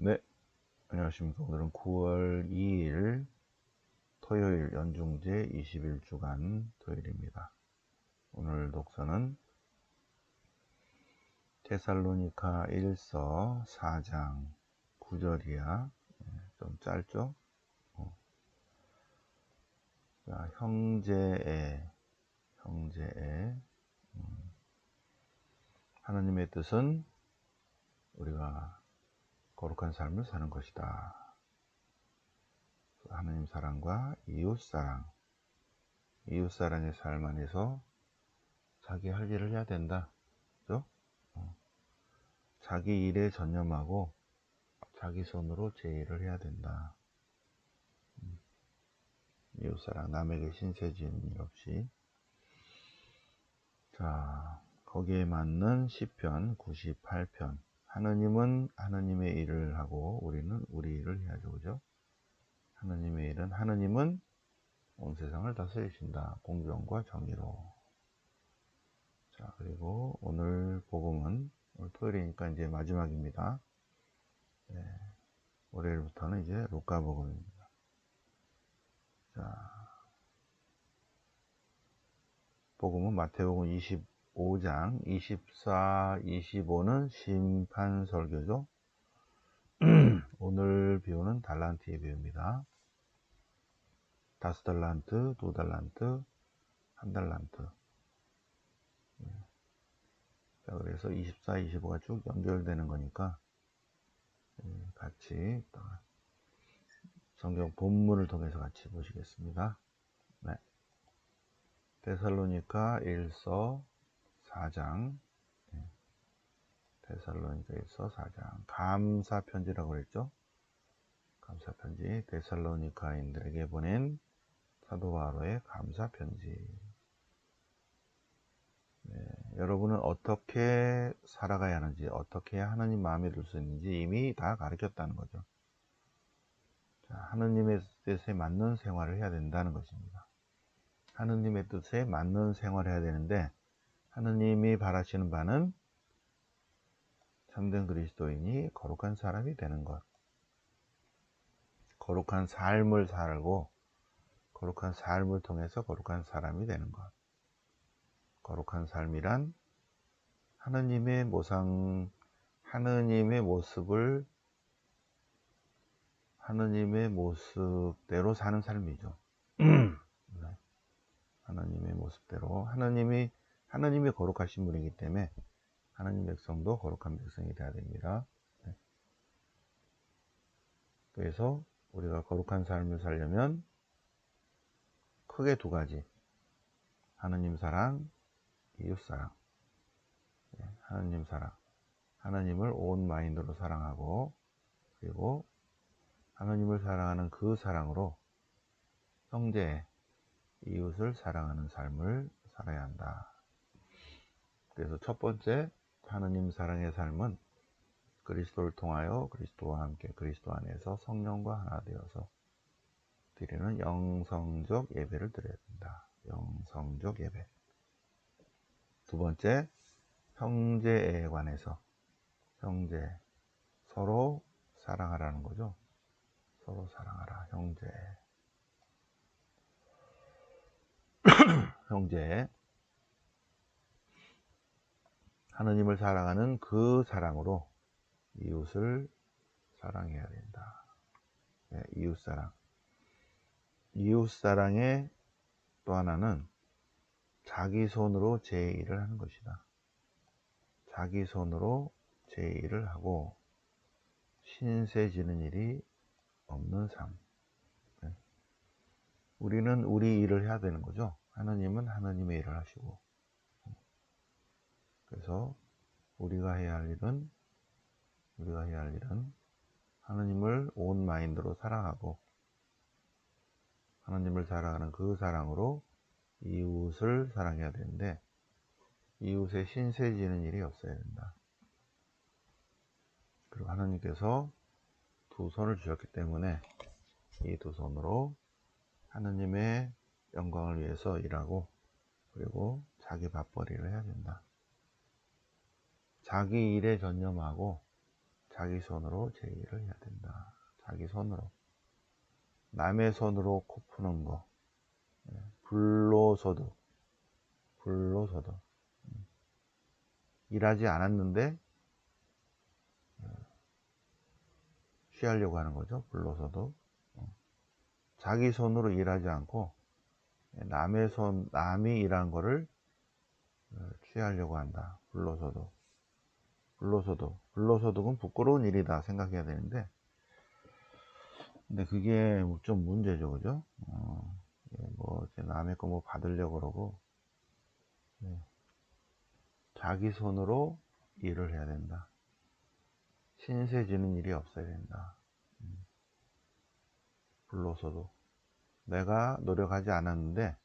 네, 안녕하십니까. 오늘은 9월 2일 토요일 연중제 21주간 토요일입니다. 오늘 독서는 데살로니가 1서 4장 9절이야. 좀 짧죠? 자, 형제의 하나님의 뜻은 우리가 거룩한 삶을 사는 것이다. 하나님 사랑과 이웃사랑의 삶 안에서 자기 할 일을 해야 된다. 그죠? 자기 일에 전념하고 자기 손으로 제 일을 해야 된다. 이웃사랑, 남에게 신세지는 일 없이. 자, 거기에 맞는 시편 98편. 하느님은 하느님의 일을 하고 우리는 우리 일을 해야죠. 그죠? 하느님의 일은, 하느님은 온 세상을 다스리신다. 공정과 정의로. 자, 그리고 오늘 복음은, 오늘 토요일이니까 이제 마지막입니다. 네, 월요일부터는 이제 루카복음입니다. 자, 복음은 마태복음 25장 24, 25는 심판설교죠. 오늘 비유는 달란트의 비유입니다. 5달란트, 2달란트, 1달란트. 자, 그래서 24, 25가 쭉 연결되는 거니까 같이 성경 본문을 통해서 같이 보시겠습니다. 네. 데살로니가 1서 4장, 데살로니가 1서 4장, 감사편지라고 그랬죠. 감사편지, 데살로니가인들에게 보낸 사도 바울의 감사편지. 네, 여러분은 어떻게 살아가야 하는지, 어떻게 하나님 마음에 들 수 있는지 이미 다 가르쳤다는 거죠. 자, 하느님의 뜻에 맞는 생활을 해야 된다는 것입니다. 하느님의 뜻에 맞는 생활을 해야 되는데, 하느님이 바라시는 바는 참된 그리스도인이 거룩한 사람이 되는 것, 거룩한 삶을 살고 거룩한 삶을 통해서 거룩한 사람이 되는 것. 거룩한 삶이란 하느님의 하느님의 모습대로 사는 삶이죠. 네. 하나님의 모습대로, 하나님이 거룩하신 분이기 때문에 하나님 백성도 거룩한 백성이 되어야 됩니다. 네. 그래서 우리가 거룩한 삶을 살려면 크게 두 가지, 하나님 사랑, 이웃 사랑. 네. 하나님 사랑, 하나님을 온 마인드로 사랑하고, 그리고 하나님을 사랑하는 그 사랑으로 형제, 이웃을 사랑하는 삶을 살아야 한다. 그래서 첫 번째, 하나님 사랑의 삶은 그리스도를 통하여 그리스도와 함께 그리스도 안에서 성령과 하나 되어서 드리는 영성적 예배를 드려야 된다. 영성적 예배. 두 번째, 형제에 관해서, 형제, 서로 사랑하라는 거죠. 서로 사랑하라. 형제. 하느님을 사랑하는 그 사랑으로 이웃을 사랑해야 된다. 네, 이웃사랑. 이웃사랑의 또 하나는 자기 손으로 제 일을 하는 것이다. 자기 손으로 제 일을 하고 신세 지는 일이 없는 삶. 네. 우리는 우리 일을 해야 되는 거죠. 하느님은 하느님의 일을 하시고. 그래서 우리가 해야 할 일은 하느님을 온 마인드로 사랑하고 하느님을 사랑하는 그 사랑으로 이웃을 사랑해야 되는데, 이웃의 신세 지는 일이 없어야 된다. 그리고 하느님께서 두 손을 주셨기 때문에 이 두 손으로 하느님의 영광을 위해서 일하고, 그리고 자기 밥벌이를 해야 된다. 자기 일에 전념하고 자기 손으로 제 일을 해야 된다. 자기 손으로. 남의 손으로 코 푸는 거. 불로소득. 불로소득. 일하지 않았는데 취하려고 하는 거죠. 불로소득. 자기 손으로 일하지 않고 남이 일한 거를 취하려고 한다. 불로소득. 불로소득은 부끄러운 일이다 생각해야 되는데, 근데 그게 좀 문제죠, 그죠? 뭐 남의 거 뭐 받으려고 그러고, 자기 손으로 일을 해야 된다. 신세 지는 일이 없어야 된다. 불로소득. 내가 노력하지 않았는데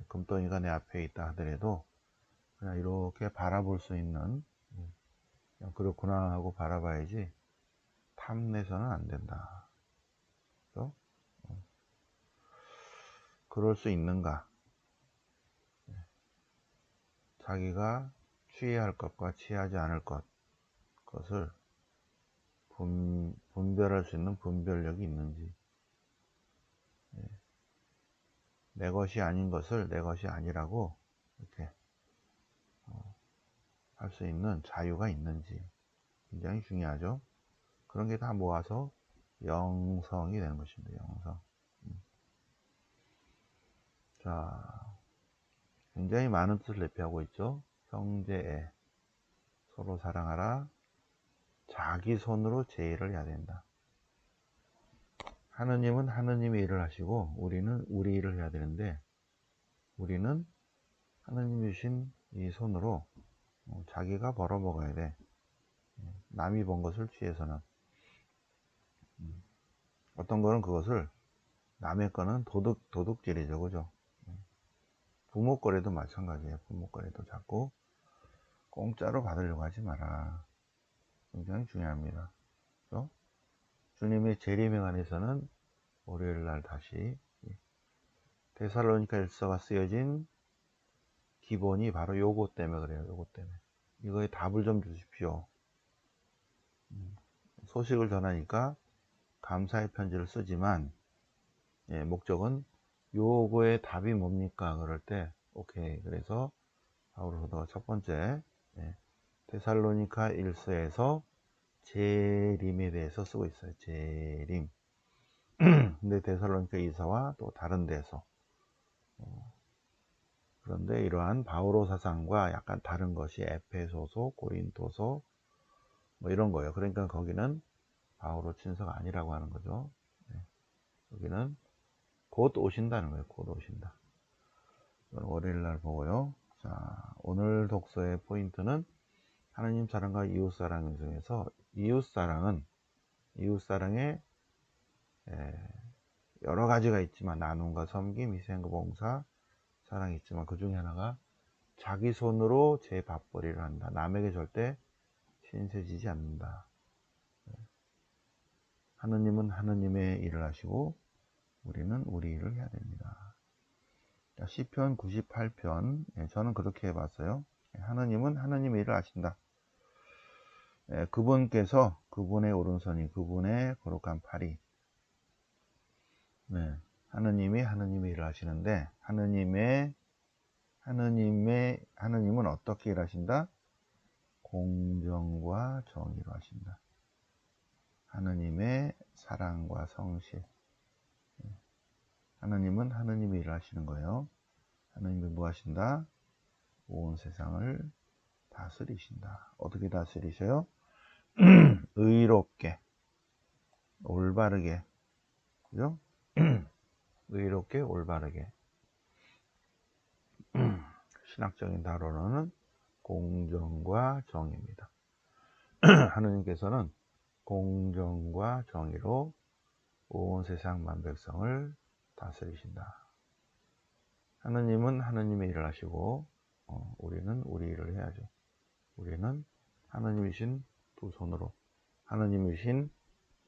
금덩이가 내 앞에 있다 하더라도 그냥 이렇게 바라볼 수 있는, 그냥 그렇구나 하고 바라봐야지 탐내서는 안 된다. 그렇죠? 그럴 수 있는가? 자기가 취해야 할 것과 취하지 않을 것을 분별할 수 있는 분별력이 있는지, 내 것이 아닌 것을 내 것이 아니라고 이렇게 할 수 있는 자유가 있는지 굉장히 중요하죠. 그런 게 다 모아서 영성이 되는 것입니다. 영성. 자, 굉장히 많은 뜻을 내피하고 있죠. 형제애, 서로 사랑하라, 자기 손으로 제 일을 해야 된다. 하느님은 하느님의 일을 하시고 우리는 우리 일을 해야 되는데, 우리는 하느님이 주신 이 손으로 자기가 벌어 먹어야 돼. 남이 번 것을 취해서는. 어떤 거는 그것을, 남의 거는 도둑질이죠, 그죠? 부모 거래도 마찬가지예요. 부모 거래도 자꾸 공짜로 받으려고 하지 마라. 굉장히 중요합니다. 그렇죠? 주님의 재림행 안에서는 월요일 날 다시 데살로니가 일서가 쓰여진 기본이 바로 요거 때문에 그래요. 요거 때문에. 이거에 답을 좀 주십시오. 소식을 전하니까 감사의 편지를 쓰지만, 목적은 요거의 답이 뭡니까? 그럴 때 오케이. 그래서 바울 사도가 첫 번째 데살로니가 일서에서 재림에 대해서 쓰고 있어요. 재림. 근데 데살로니가 이서와 또 다른 데서, 그런데 이러한 바오로 사상과 약간 다른 것이 에페소서, 고린도서 뭐 이런 거예요. 그러니까 거기는 바오로 친서가 아니라고 하는 거죠. 여기는 곧 오신다는 거예요. 곧 오신다. 월요일 날 보고요. 자, 오늘 독서의 포인트는 하나님 사랑과 이웃 사랑 중에서 이웃사랑의 여러 가지가 있지만, 나눔과 섬김, 희생과 봉사, 사랑이 있지만 그 중에 하나가 자기 손으로 제 밥벌이를 한다. 남에게 절대 신세지지 않는다. 하느님은 하느님의 일을 하시고 우리는 우리 일을 해야 됩니다. 시편 98편, 저는 그렇게 해봤어요. 하느님은 하느님의 일을 하신다. 그분께서, 그분의 오른손이, 그분의 거룩한 팔이, 하느님이 하느님의 일을 하시는데, 하느님은 어떻게 일하신다? 공정과 정의로 하신다. 하느님의 사랑과 성실. 하느님은 하느님의 일을 하시는 거예요. 하느님이 뭐 하신다? 온 세상을 다스리신다. 어떻게 다스리셔요? 의롭게, 올바르게, 그죠? 의롭게, 올바르게. 신학적인 단어로는 공정과 정의입니다. 하느님께서는 공정과 정의로 온 세상 만백성을 다스리신다. 하느님은 하느님의 일을 하시고 우리는 우리 일을 해야죠. 우리는 하느님이신 두 손으로, 하느님이신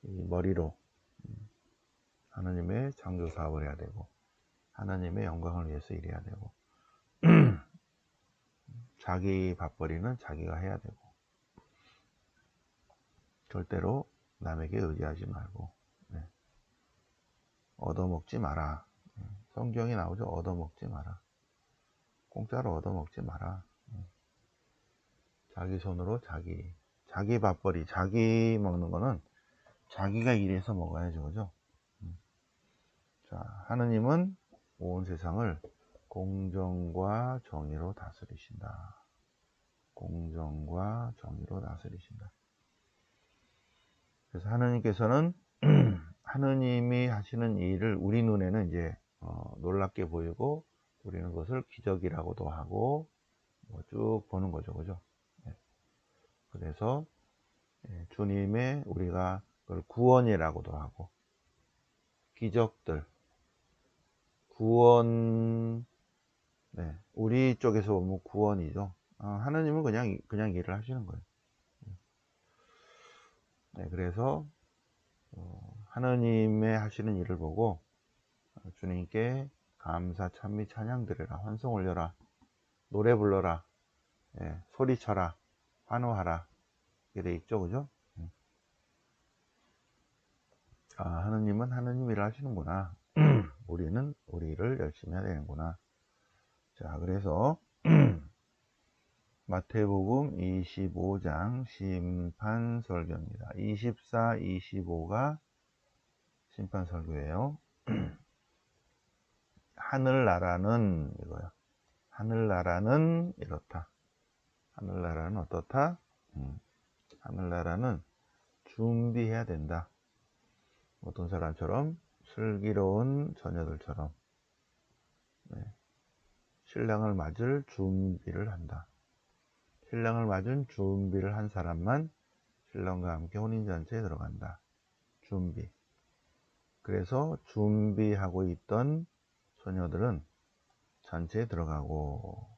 이 머리로 하느님의 창조 사업을 해야 되고, 하나님의 영광을 위해서 일해야 되고, 자기 밥벌이는 자기가 해야 되고, 절대로 남에게 의지하지 말고, 네. 얻어먹지 마라. 성경에 나오죠. 얻어먹지 마라. 공짜로 얻어먹지 마라. 자기 손으로 자기 밥벌이, 자기 먹는 거는 자기가 일해서 먹어야죠. 그죠? 자, 하느님은 온 세상을 공정과 정의로 다스리신다. 공정과 정의로 다스리신다. 그래서 하느님께서는 하느님이 하시는 일을 우리 눈에는 이제 놀랍게 보이고, 우리는 그것을 기적이라고도 하고 쭉 보는 거죠. 그죠? 그래서 주님의 우리가 그걸 구원이라고도 하고, 기적들, 구원, 네, 우리 쪽에서 보면 구원이죠. 하느님은 그냥 일을 하시는 거예요. 네, 그래서 하느님의 하시는 일을 보고 주님께 감사 찬미 찬양 드려라, 환송 올려라, 노래 불러라, 소리쳐라, 환호하라, 이렇게 돼 있죠. 그죠? 하느님은 하느님 일을 하시는구나. 우리는 우리 일을 열심히 해야 되는구나. 자, 그래서 마태복음 25장 심판설교입니다. 24, 25가 심판설교예요. 하늘나라는 이거요. 하늘나라는 이렇다. 하늘나라는 어떻다? 하늘나라는 준비해야 된다. 어떤 사람처럼 슬기로운 자녀들처럼 신랑을 맞을 준비를 한다. 신랑을 맞은 준비를 한 사람만 신랑과 함께 혼인잔치에 들어간다. 준비. 그래서 준비하고 있던 소녀들은 잔치에 들어가고,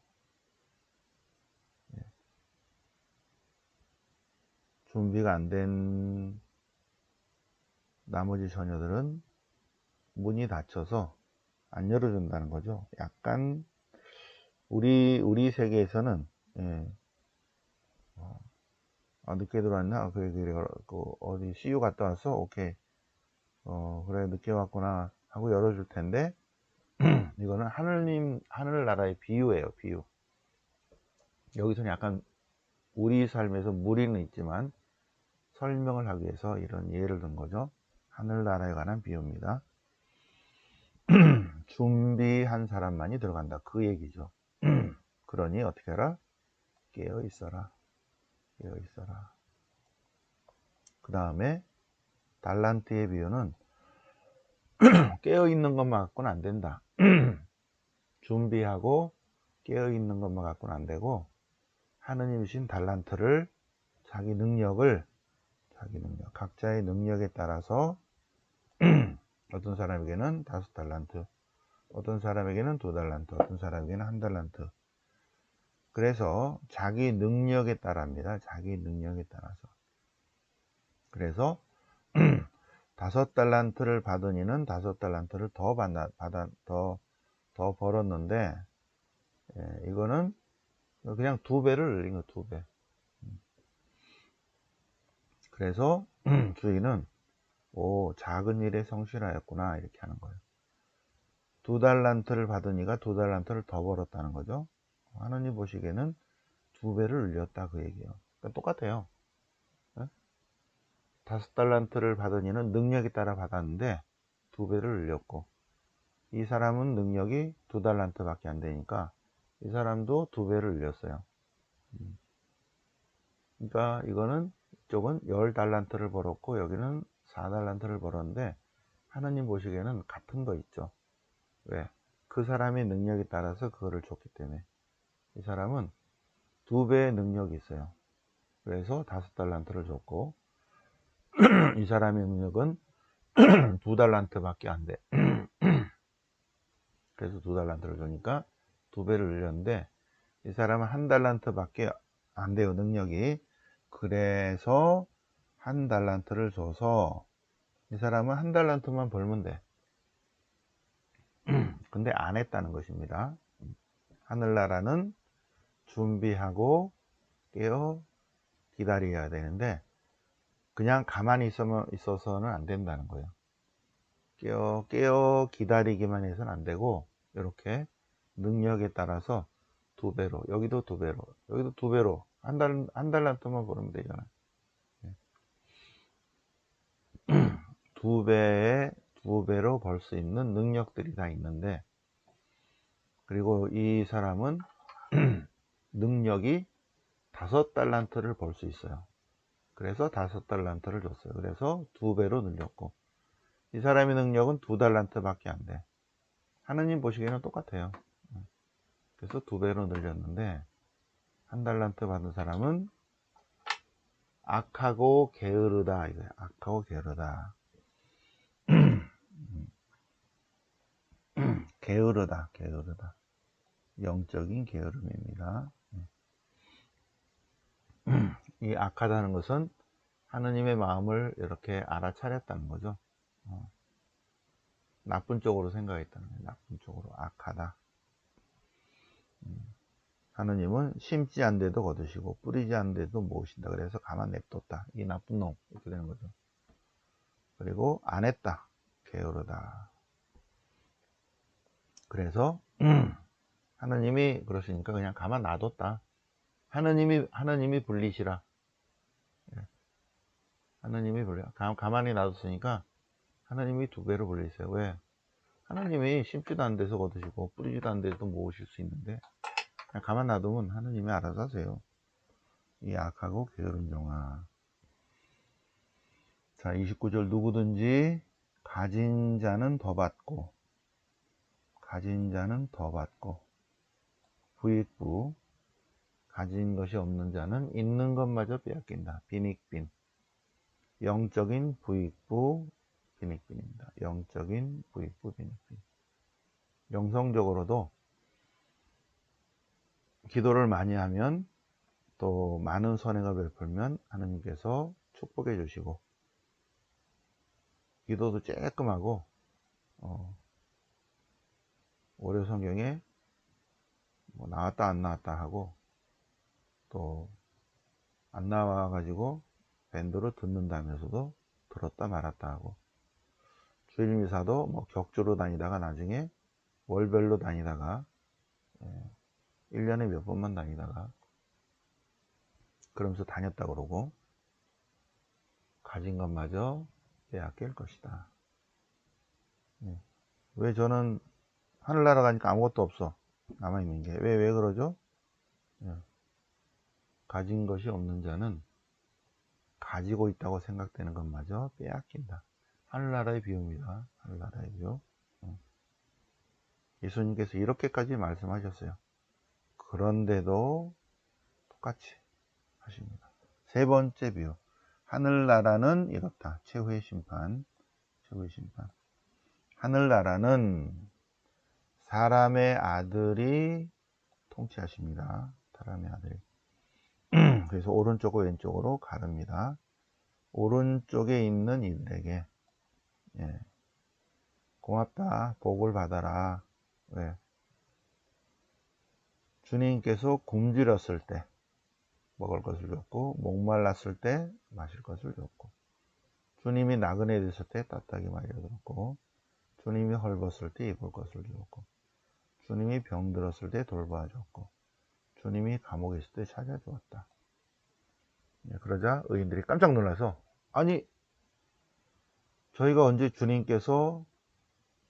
준비가 안 된 나머지 소녀들은 문이 닫혀서 안 열어준다는 거죠. 약간 우리 세계에서는 늦게 들어왔나? 그래, 어디 CU 갔다 왔어? 오케이. 그래, 늦게 왔구나 하고 열어줄 텐데, 이거는 하늘나라의 비유예요, 비유. 여기서는 약간 우리 삶에서 무리는 있지만 설명을 하기 위해서 이런 예를 든 거죠. 하늘나라에 관한 비유입니다. 준비한 사람만이 들어간다, 그 얘기죠. 그러니 어떻게 하라? 깨어 있어라. 깨어 있어라. 그 다음에 달란트의 비유는 깨어 있는 것만 갖고는 안 된다. 준비하고 깨어 있는 것만 갖고는 안 되고, 하느님이 주신 달란트를, 자기 능력, 각자의 능력에 따라서 어떤 사람에게는 5달란트, 어떤 사람에게는 2달란트, 어떤 사람에게는 1달란트. 그래서 자기 능력에 따라입니다. 자기 능력에 따라서. 그래서 5달란트를 받은 이는 5달란트를 더 벌었는데, 이거는 그냥 2배를 늘린 거, 2배. 그래서 주인은 작은 일에 성실하였구나, 이렇게 하는 거예요. 2달란트를 받은 이가 2달란트를 더 벌었다는 거죠. 하느님 보시기에는 2배를 늘렸다, 그 얘기예요. 그러니까 똑같아요. 5달란트를 받은 이는 능력에 따라 받았는데 2배를 늘렸고, 이 사람은 능력이 2달란트 밖에 안 되니까 이 사람도 2배를 늘렸어요. 그러니까 이거는, 이쪽은 10달란트를 벌었고 여기는 4달란트를 벌었는데, 하나님 보시기에는 같은 거 있죠. 왜? 그 사람의 능력에 따라서 그거를 줬기 때문에. 이 사람은 2배의 능력이 있어요. 그래서 5달란트를 줬고, 이 사람의 능력은 2달란트 밖에 안 돼. 그래서 2달란트를 주니까 2배를 늘렸는데, 이 사람은 1달란트 밖에 안 돼요, 능력이. 그래서 1달란트를 줘서 이 사람은 1달란트만 벌면 돼. 근데 안 했다는 것입니다. 하늘나라는 준비하고 깨어 기다려야 되는데, 그냥 가만히 있어서는 안 된다는 거예요. 깨어 기다리기만 해서는 안 되고, 이렇게 능력에 따라서 2배로, 여기도 2배로, 여기도 2배로, 한 달란트만 벌으면 되잖아요. 2배로 벌 수 있는 능력들이 다 있는데, 그리고 이 사람은 능력이 5달란트를 벌 수 있어요. 그래서 5달란트를 줬어요. 그래서 2배로 늘렸고, 이 사람의 능력은 2달란트 밖에 안 돼. 하느님 보시기에는 똑같아요. 그래서 2배로 늘렸는데, 1달란트 받은 사람은 악하고 게으르다 이거야. 악하고 게으르다. 게으르다. 영적인 게으름입니다. 이 악하다는 것은 하느님의 마음을 이렇게 알아차렸다는 거죠. 나쁜 쪽으로 생각했다는 거예요. 나쁜 쪽으로. 악하다. 하느님은 심지 않은데도 거두시고 뿌리지 않은데도 모으신다. 그래서 가만 냅뒀다. 이 나쁜 놈. 이렇게 되는 거죠. 그리고 안 했다. 게으르다. 그래서 하느님이 그러시니까 그냥 가만 놔뒀다. 하느님이 불리시라. 하느님이 불려. 가만히 놔뒀으니까 하느님이 2배로 불리세요. 왜? 하느님이 심지도 않은 데서 거두시고 뿌리지도 않은 데서 모으실 수 있는데, 그냥 가만 놔두면 하느님이 알아서 하세요. 이 악하고 게으른 종아. 자, 29절 누구든지 가진 자는 더 받고 부익부, 가진 것이 없는 자는 있는 것마저 빼앗긴다. 빈익빈. 영적인 부익부 빈익빈입니다. 영적인 부익부 빈익빈. 영성적으로도 기도를 많이 하면, 또 많은 선행을 베풀면 하느님께서 축복해 주시고, 기도도 쬐끔하고 오래 성경에 뭐 나왔다 안 나왔다 하고, 또 안 나와 가지고 밴드로 듣는다면서도 들었다 말았다 하고, 주일 미사도 뭐 격주로 다니다가 나중에 월별로 다니다가 1년에 몇 번만 다니다가 그러면서 다녔다 그러고, 가진 것마저 빼앗길 것이다. 왜 저는 하늘나라 가니까 아무것도 없어 남아있는 게, 왜 그러죠? 가진 것이 없는 자는 가지고 있다고 생각되는 것마저 빼앗긴다. 하늘나라의 비유입니다. 하늘나라의 비유. 예수님께서 이렇게까지 말씀하셨어요. 그런데도 똑같이 하십니다. 3번째 비유. 하늘나라는 이렇다. 최후의 심판. 하늘나라는 사람의 아들이 통치하십니다. 사람의 아들이. 그래서 오른쪽과 왼쪽으로 가릅니다. 오른쪽에 있는 이들에게, 고맙다, 복을 받아라. 왜? 주님께서 굶주렸을 때 먹을 것을 줬고, 목말랐을 때 마실 것을 줬고, 주님이 나그네 되셨을 때 따뜻하게 말려줬고, 주님이 헐벗을 때 입을 것을 주었고, 주님이 병들었을 때 돌봐줬고, 주님이 감옥에 있을 때 찾아주었다. 그러자 의인들이 깜짝 놀라서, 아니, 저희가 언제 주님께서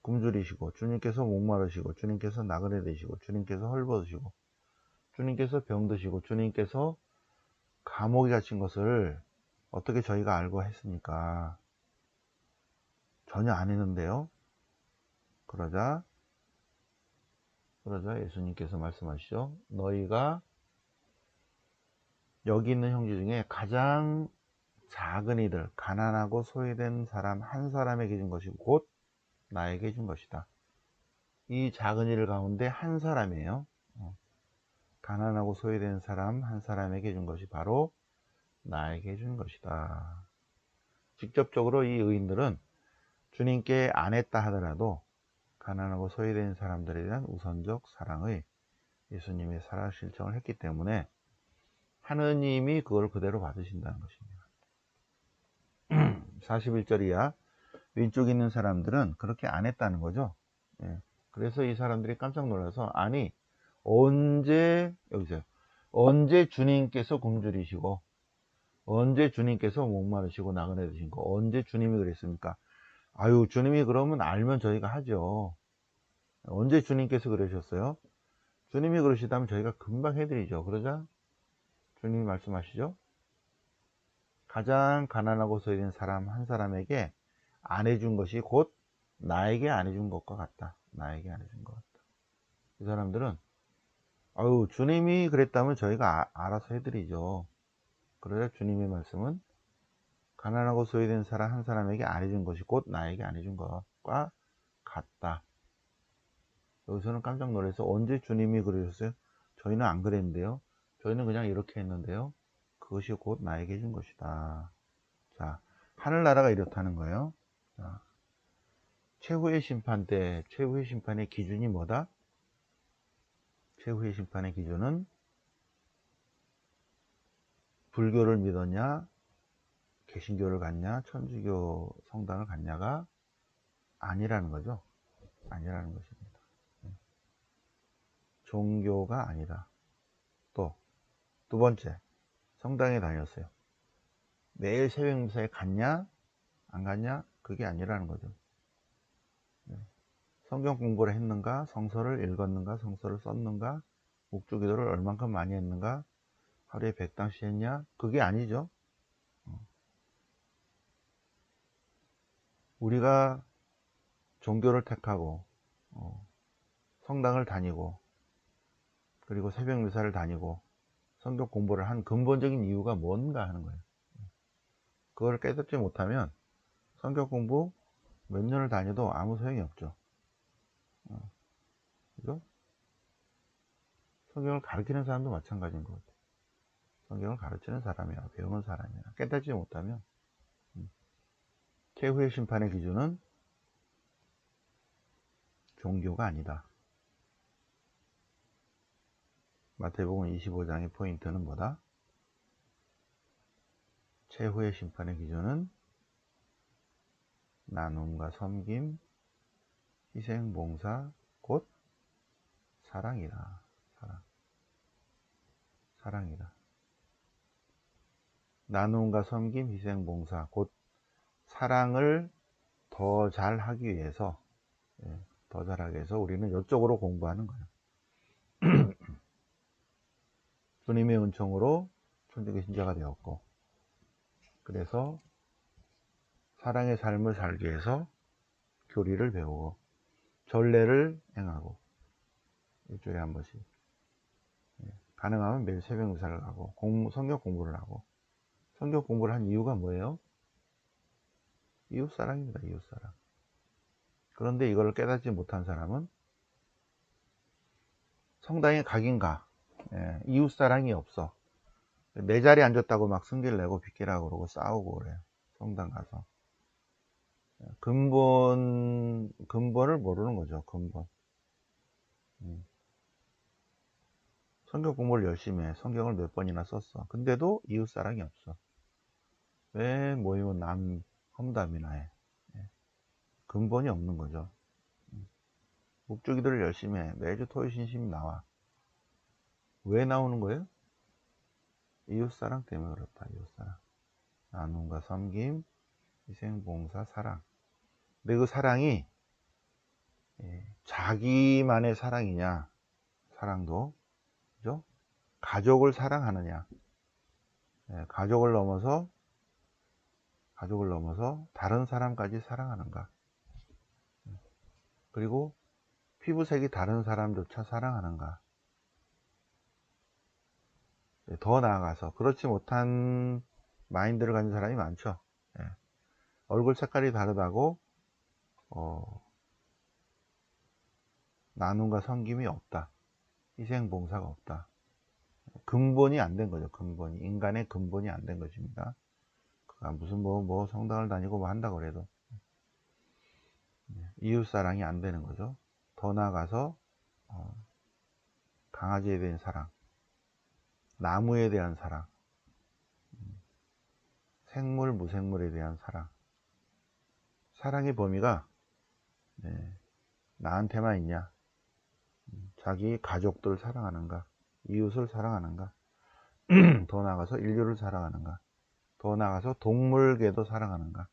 굶주리시고, 주님께서 목마르시고, 주님께서 나그네 되시고, 주님께서 헐벗으시고, 주님께서 병드시고, 주님께서 감옥에 갇힌 것을 어떻게 저희가 알고 했습니까? 전혀 안 했는데요. 그러자 예수님께서 말씀하시죠. 너희가 여기 있는 형제 중에 가장 작은 이들, 가난하고 소외된 사람 한 사람에게 준 것이 곧 나에게 준 것이다. 이 작은 일 가운데 한 사람이에요. 가난하고 소외된 사람 한 사람에게 준 것이 바로 나에게 준 것이다. 직접적으로 이 의인들은 주님께 안 했다 하더라도 가난하고 소외된 사람들에 대한 우선적 사랑의 예수님의 사랑 실천을 했기 때문에 하느님이 그걸 그대로 받으신다는 것입니다. 41절 이하 왼쪽에 있는 사람들은 그렇게 안 했다는 거죠. 예. 그래서 이 사람들이 깜짝 놀라서, 아니 여기서 언제 주님께서 굶주리시고 언제 주님께서 목마르시고 나그네 드신 거 언제 주님이 그랬습니까? 아유, 주님이 그러면 알면 저희가 하죠. 언제 주님께서 그러셨어요? 주님이 그러시다면 저희가 금방 해드리죠. 그러자 주님이 말씀하시죠. 가장 가난하고 소외된 사람 한 사람에게 안 해준 것이 곧 나에게 안 해준 것과 같다. 나에게 안 해준 것 같다. 이 사람들은 아유, 주님이 그랬다면 저희가 알아서 해드리죠. 그러자 주님의 말씀은 가난하고 소외된 사람 한 사람에게 안 해준 것이 곧 나에게 안 해준 것과 같다. 여기서는 깜짝 놀라서, 언제 주님이 그러셨어요? 저희는 안 그랬는데요. 저희는 그냥 이렇게 했는데요. 그것이 곧 나에게 해준 것이다. 자, 하늘나라가 이렇다는 거예요. 자, 최후의 심판 때 최후의 심판의 기준이 뭐다? 최후의 심판의 기준은 불교를 믿었냐, 개신교를 갔냐, 천주교 성당을 갔냐가 아니라는 거죠. 아니라는 것입니다. 종교가 아니다. 또 두 번째, 성당에 다녔어요. 매일 새벽 미사에 갔냐 안 갔냐, 그게 아니라는 거죠. 성경 공부를 했는가, 성서를 읽었는가, 성서를 썼는가, 묵주기도를 얼만큼 많이 했는가, 하루에 100당씩 했냐, 그게 아니죠. 우리가 종교를 택하고 성당을 다니고 그리고 새벽 미사를 다니고 성경 공부를 한 근본적인 이유가 뭔가 하는 거예요. 그걸 깨닫지 못하면 성경 공부 몇 년을 다녀도 아무 소용이 없죠. 그죠? 성경을 가르치는 사람도 마찬가지인 것 같아요. 성경을 가르치는 사람이야, 배우는 사람이야, 깨닫지 못하면 최후의 심판의 기준은 종교가 아니다. 마태복음 25장의 포인트는 뭐다? 최후의 심판의 기준은 나눔과 섬김, 희생, 봉사, 곧 사랑이다. 사랑이다. 나눔과 섬김, 희생, 봉사, 곧 사랑을 더 잘하기 위해서, 더 잘하기 위해서 우리는 이쪽으로 공부하는 거예요. 주님의 은총으로 천주교 신자가 되었고, 그래서 사랑의 삶을 살기 위해서 교리를 배우고 전례를 행하고, 일주일에 한 번씩, 가능하면 매일 새벽 미사를 가고 성경 공부를 하고. 성경 공부를 한 이유가 뭐예요? 이웃사랑입니다. 이웃사랑. 그런데 이걸 깨닫지 못한 사람은 성당에 가긴 가, 이웃사랑이 없어. 내 자리에 앉았다고 막 승질 내고 빗기라고 그러고 싸우고 그래요. 성당 가서 근본을 모르는 거죠. 근본. 성경 공부를 열심히 해. 성경을 몇 번이나 썼어. 근데도 이웃사랑이 없어. 왜 모이면 남 험담이나 해. 근본이 없는 거죠. 묵주기도를 열심히 해. 매주 토요 신심이 나와. 왜 나오는 거예요? 이웃사랑 때문에 그렇다. 이웃사랑. 나눔과 섬김, 희생, 봉사, 사랑. 근데 그 사랑이 자기만의 사랑이냐, 사랑도, 그죠? 가족을 사랑하느냐, 가족을 넘어서 다른 사람까지 사랑하는가, 그리고 피부색이 다른 사람조차 사랑하는가. 더 나아가서 그렇지 못한 마인드를 가진 사람이 많죠. 얼굴 색깔이 다르다고 나눔과 섬김이 없다, 희생 봉사가 없다. 근본이 안 된 거죠. 근본이, 인간의 근본이 안 된 것입니다. 무슨 뭐 성당을 다니고 뭐 한다고 그래도 이웃사랑이 안 되는 거죠. 더 나아가서 강아지에 대한 사랑, 나무에 대한 사랑, 생물 무생물에 대한 사랑, 사랑의 범위가 나한테만 있냐, 자기 가족들을 사랑하는가, 이웃을 사랑하는가, 더 나아가서 인류를 사랑하는가, 더 나아가서 동물계도 사랑하는가,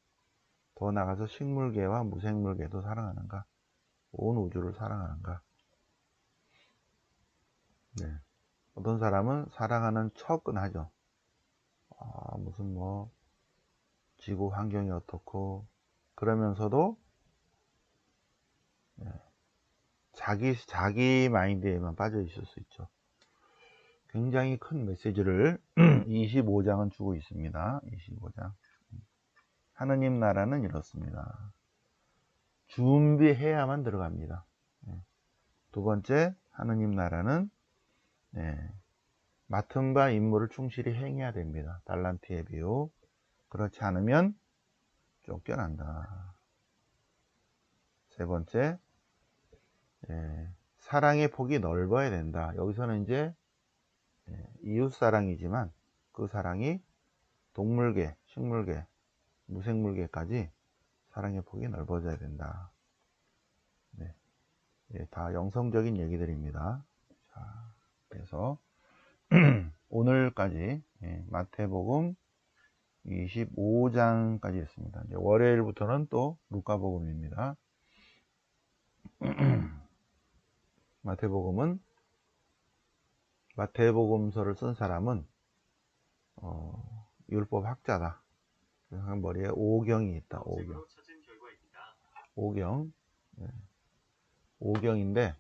더 나아가서 식물계와 무생물계도 사랑하는가, 온 우주를 사랑하는가. 어떤 사람은 사랑하는 척은 하죠. 무슨 뭐 지구 환경이 어떻고, 그러면서도 자기 마인드에만 빠져 있을 수 있죠. 굉장히 큰 메시지를 25장은 주고 있습니다. 25장. 하느님 나라는 이렇습니다. 준비해야만 들어갑니다. 두 번째, 하느님 나라는 맡은 바 임무를 충실히 행해야 됩니다. 달란트의 비유. 그렇지 않으면 쫓겨난다. 세 번째, 사랑의 폭이 넓어야 된다. 여기서는 이제 이웃 사랑이지만 그 사랑이 동물계, 식물계, 무생물계까지 사랑의 폭이 넓어져야 된다. 다 영성적인 얘기들입니다. 자, 그래서 오늘까지 마태복음 25장까지 했습니다. 이제 월요일부터는 또 루카복음입니다. 마태복음서를 쓴 사람은 율법 학자다. 머리에 오경이 있다. 오경인데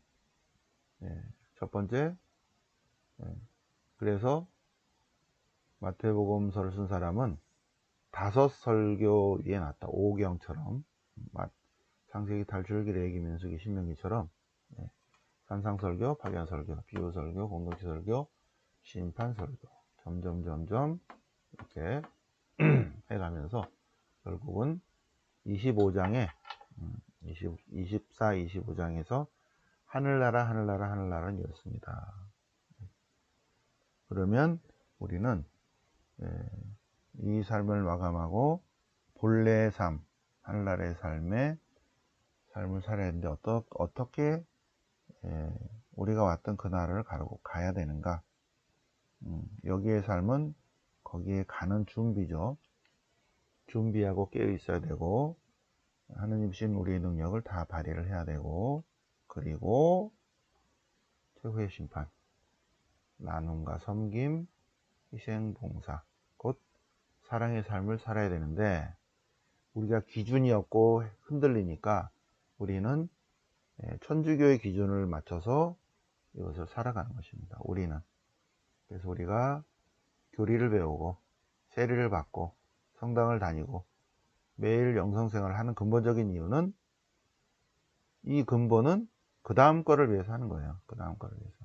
첫 번째, 그래서 마태복음서를 쓴 사람은 5 설교 위에 놨다. 오경처럼 창세기, 탈출기, 레위기, 민수기, 신명기처럼 산상설교, 박야설교, 비유설교, 공동체설교, 심판설교 점점 이렇게 해가면서 결국은 25장에 24, 25장에서 하늘나라는 이렇습니다. 그러면 우리는 이 삶을 마감하고 본래의 삶, 하늘나라의 삶을 살아야 하는데 어떻게 우리가 왔던 그 나라를 가야 되는가. 여기의 삶은 거기에 가는 준비죠. 준비하고 깨어 있어야 되고, 하느님 신 우리의 능력을 다 발휘를 해야 되고, 그리고 최후의 심판, 나눔과 섬김, 희생, 봉사, 곧 사랑의 삶을 살아야 되는데, 우리가 기준이 없고 흔들리니까 우리는 천주교의 기준을 맞춰서 이것을 살아가는 것입니다. 우리는. 그래서 우리가 교리를 배우고 세례를 받고 성당을 다니고 매일 영성생활을 하는 근본적인 이유는, 이 근본은 그 다음 거를 위해서 하는 거예요. 그 다음 거를 위해서.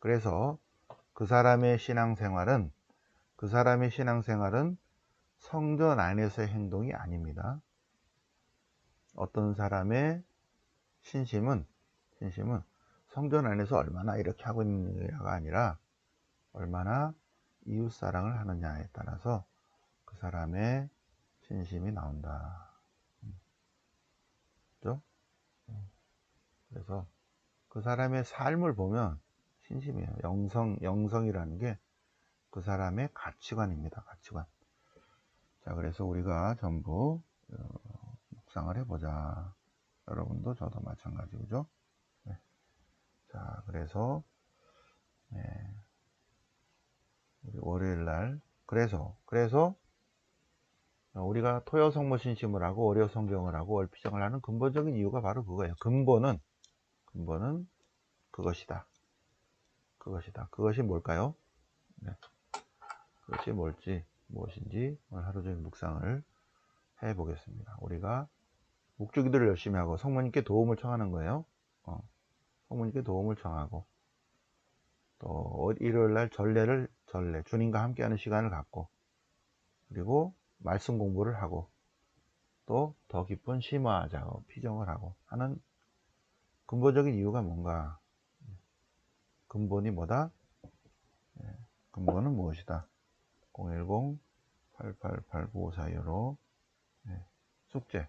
그래서 그 사람의 신앙생활은 성전 안에서의 행동이 아닙니다. 어떤 사람의 신심은 성전 안에서 얼마나 이렇게 하고 있느냐가 아니라 얼마나 이웃 사랑을 하느냐에 따라서 그 사람의 신심이 나온다. 그렇죠? 그래서 그 사람의 삶을 보면 신심이에요. 영성이라는 게 그 사람의 가치관입니다. 가치관. 자, 그래서 우리가 전부 묵상을 해보자. 여러분도 저도 마찬가지죠. 네. 자, 그래서 우리 월요일날 그래서 우리가 토요 성모 신심을 하고 월요 성경을 하고 월피정을 하는 근본적인 이유가 바로 그거예요. 근본은 그것이다. 그것이 뭘까요? 네. 그것이 무엇인지 오늘 하루 종일 묵상을 해 보겠습니다. 우리가 묵주기도를 열심히 하고 성모님께 도움을 청하는 거예요. 성모님께 도움을 청하고, 또 일요일날 전례 주님과 함께하는 시간을 갖고, 그리고 말씀 공부를 하고, 또 더 깊은 심화 작업, 피정을 하고 하는 근본적인 이유가 뭔가? 근본이 뭐다? 근본은 무엇이다? 010-8889-5415 숙제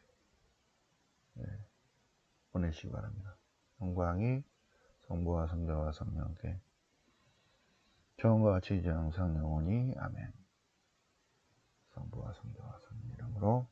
보내시기 바랍니다. 영광이 성부와 성자와 성령께 처음과 같이 이제 항상 영원히 아멘. 성부와 성자와 성령 이름으로